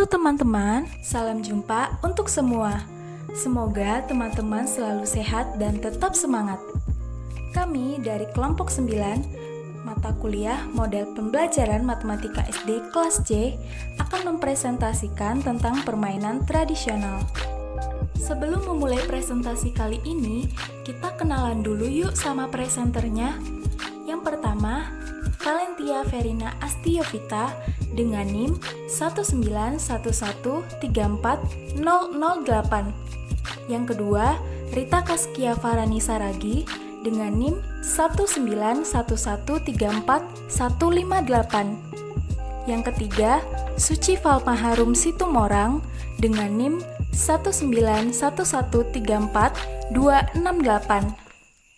Halo teman-teman, salam jumpa untuk semua. Semoga teman-teman selalu sehat dan tetap semangat. Kami dari kelompok 9, mata kuliah model pembelajaran matematika SD kelas C akan mempresentasikan tentang permainan tradisional. Sebelum memulai presentasi kali ini, kita kenalan dulu yuk sama presenternya. Yang pertama, Valentia Verina Astiovita dengan NIM 191134008. Yang kedua, Rita Kaskia Farani Saragi dengan NIM 191134158. Yang ketiga, Suci Falmaharum Situmorang dengan NIM 191134268.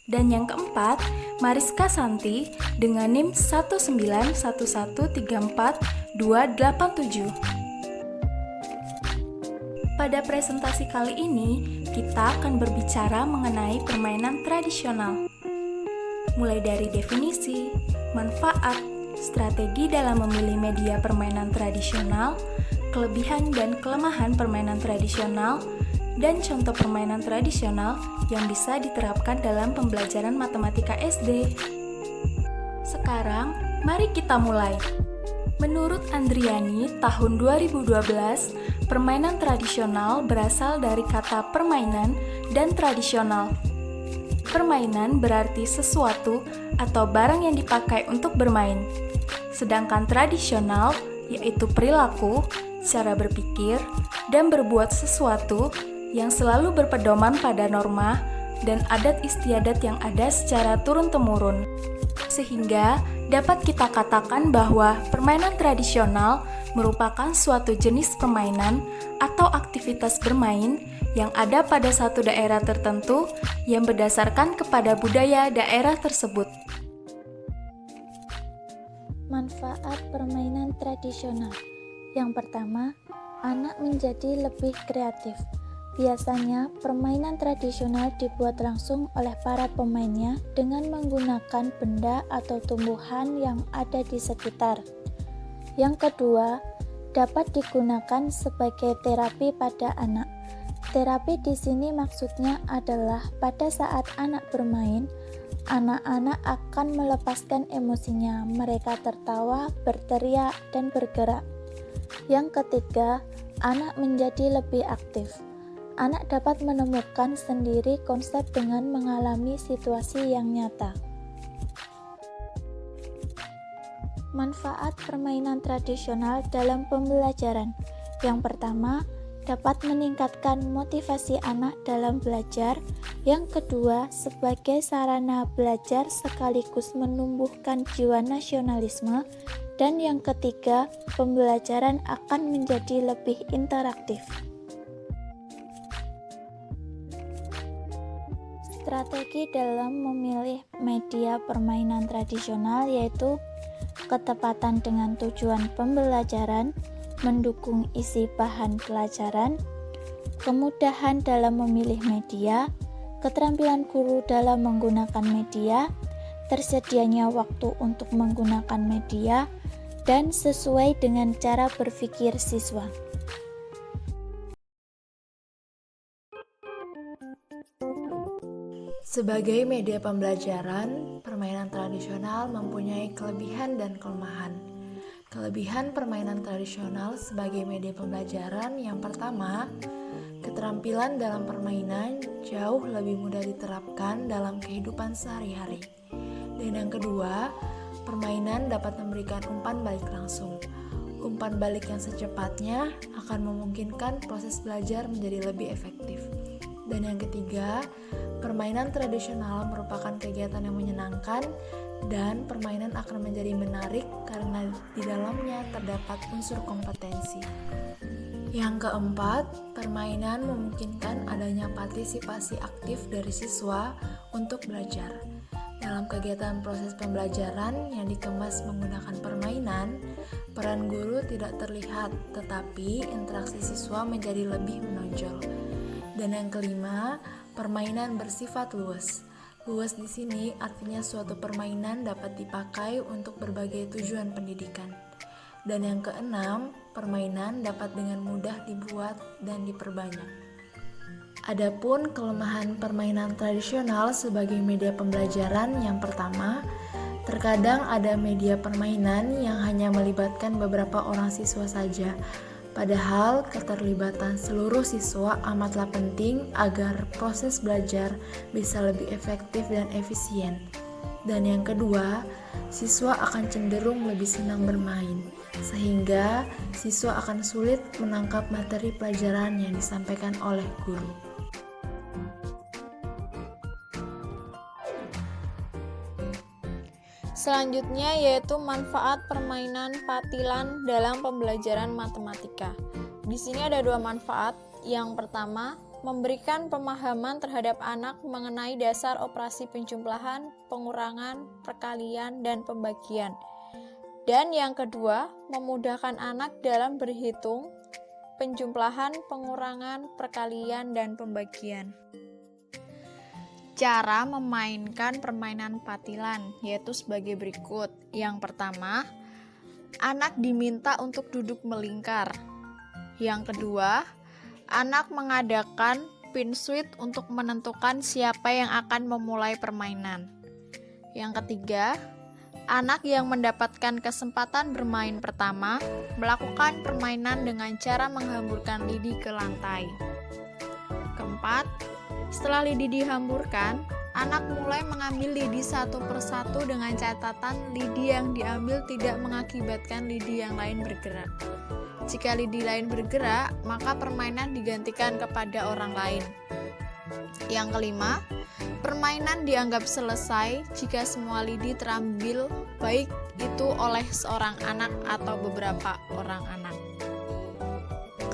Dan yang keempat, Mariska Santi dengan NIM 191134287. Pada presentasi kali ini, kita akan berbicara mengenai permainan tradisional. Mulai dari definisi, manfaat, strategi dalam memilih media permainan tradisional, kelebihan dan kelemahan permainan tradisional, dan contoh permainan tradisional yang bisa diterapkan dalam pembelajaran matematika SD. Sekarang, mari kita mulai. Menurut Andriani, tahun 2012, permainan tradisional berasal dari kata permainan dan tradisional. Permainan berarti sesuatu atau barang yang dipakai untuk bermain. Sedangkan tradisional yaitu perilaku, cara berpikir, dan berbuat sesuatu yang selalu berpedoman pada norma dan adat istiadat yang ada secara turun-temurun. Sehingga dapat kita katakan bahwa permainan tradisional merupakan suatu jenis permainan atau aktivitas bermain yang ada pada satu daerah tertentu yang berdasarkan kepada budaya daerah tersebut. Manfaat permainan tradisional. Yang pertama, anak menjadi lebih kreatif. Biasanya, permainan tradisional dibuat langsung oleh para pemainnya dengan menggunakan benda atau tumbuhan yang ada di sekitar. Yang kedua, dapat digunakan sebagai terapi pada anak. Terapi di sini maksudnya adalah pada saat anak bermain, anak-anak akan melepaskan emosinya. Mereka tertawa, berteriak, dan bergerak. Yang ketiga, anak menjadi lebih aktif. Anak dapat menemukan sendiri konsep dengan mengalami situasi yang nyata. Manfaat permainan tradisional dalam pembelajaran. Yang pertama, dapat meningkatkan motivasi anak dalam belajar. Yang kedua, sebagai sarana belajar sekaligus menumbuhkan jiwa nasionalisme. Dan yang ketiga, pembelajaran akan menjadi lebih interaktif. Strategi dalam memilih media permainan tradisional yaitu ketepatan dengan tujuan pembelajaran, mendukung isi bahan pelajaran, kemudahan dalam memilih media, keterampilan guru dalam menggunakan media, tersedianya waktu untuk menggunakan media, dan sesuai dengan cara berpikir siswa. Sebagai media pembelajaran, permainan tradisional mempunyai kelebihan dan kelemahan. Kelebihan permainan tradisional sebagai media pembelajaran yang pertama, keterampilan dalam permainan jauh lebih mudah diterapkan dalam kehidupan sehari-hari. Dan yang kedua, permainan dapat memberikan umpan balik langsung. Umpan balik yang secepatnya akan memungkinkan proses belajar menjadi lebih efektif. Dan yang ketiga, permainan tradisional merupakan kegiatan yang menyenangkan dan permainan akan menjadi menarik karena di dalamnya terdapat unsur kompetensi. Yang keempat, permainan memungkinkan adanya partisipasi aktif dari siswa untuk belajar. Dalam kegiatan proses pembelajaran yang dikemas menggunakan permainan, peran guru tidak terlihat, tetapi interaksi siswa menjadi lebih menonjol. Dan yang kelima, permainan bersifat luas. Luas di sini artinya suatu permainan dapat dipakai untuk berbagai tujuan pendidikan. Dan yang keenam, permainan dapat dengan mudah dibuat dan diperbanyak. Adapun kelemahan permainan tradisional sebagai media pembelajaran yang pertama, terkadang ada media permainan yang hanya melibatkan beberapa orang siswa saja. Padahal keterlibatan seluruh siswa amatlah penting agar proses belajar bisa lebih efektif dan efisien. Dan yang kedua, siswa akan cenderung lebih senang bermain, sehingga siswa akan sulit menangkap materi pelajaran yang disampaikan oleh guru. Selanjutnya yaitu manfaat permainan patilan dalam pembelajaran matematika. Di sini ada dua manfaat. Yang pertama, memberikan pemahaman terhadap anak mengenai dasar operasi penjumlahan, pengurangan, perkalian, dan pembagian. Dan yang kedua, memudahkan anak dalam berhitung, penjumlahan, pengurangan, perkalian, dan pembagian. Cara memainkan permainan patilan yaitu sebagai berikut. Yang pertama, anak diminta untuk duduk melingkar. Yang kedua, anak mengadakan pin suit untuk menentukan siapa yang akan memulai permainan. Yang ketiga, anak yang mendapatkan kesempatan bermain pertama melakukan permainan dengan cara menghamburkan lidi ke lantai. Keempat, setelah lidi dihamburkan, anak mulai mengambil lidi satu persatu dengan catatan lidi yang diambil tidak mengakibatkan lidi yang lain bergerak. Jika lidi lain bergerak, maka permainan digantikan kepada orang lain. Yang kelima, permainan dianggap selesai jika semua lidi terambil, baik itu oleh seorang anak atau beberapa orang anak.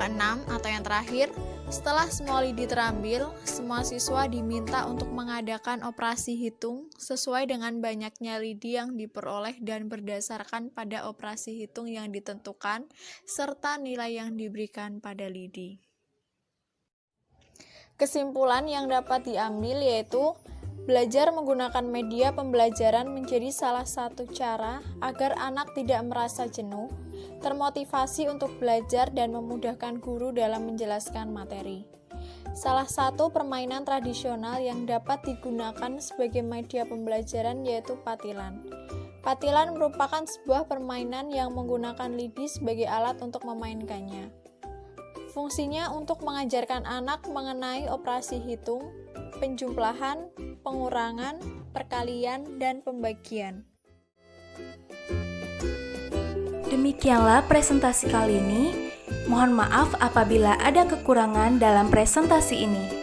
Keenam atau yang terakhir, setelah semua lidi terambil, semua siswa diminta untuk mengadakan operasi hitung sesuai dengan banyaknya lidi yang diperoleh dan berdasarkan pada operasi hitung yang ditentukan serta nilai yang diberikan pada lidi. Kesimpulan yang dapat diambil yaitu belajar menggunakan media pembelajaran menjadi salah satu cara agar anak tidak merasa jenuh, termotivasi untuk belajar dan memudahkan guru dalam menjelaskan materi. Salah satu permainan tradisional yang dapat digunakan sebagai media pembelajaran yaitu patilan. Patilan merupakan sebuah permainan yang menggunakan lidi sebagai alat untuk memainkannya. Fungsinya untuk mengajarkan anak mengenai operasi hitung, penjumlahan, pengurangan, perkalian, dan pembagian. Demikianlah presentasi kali ini. Mohon maaf apabila ada kekurangan dalam presentasi ini.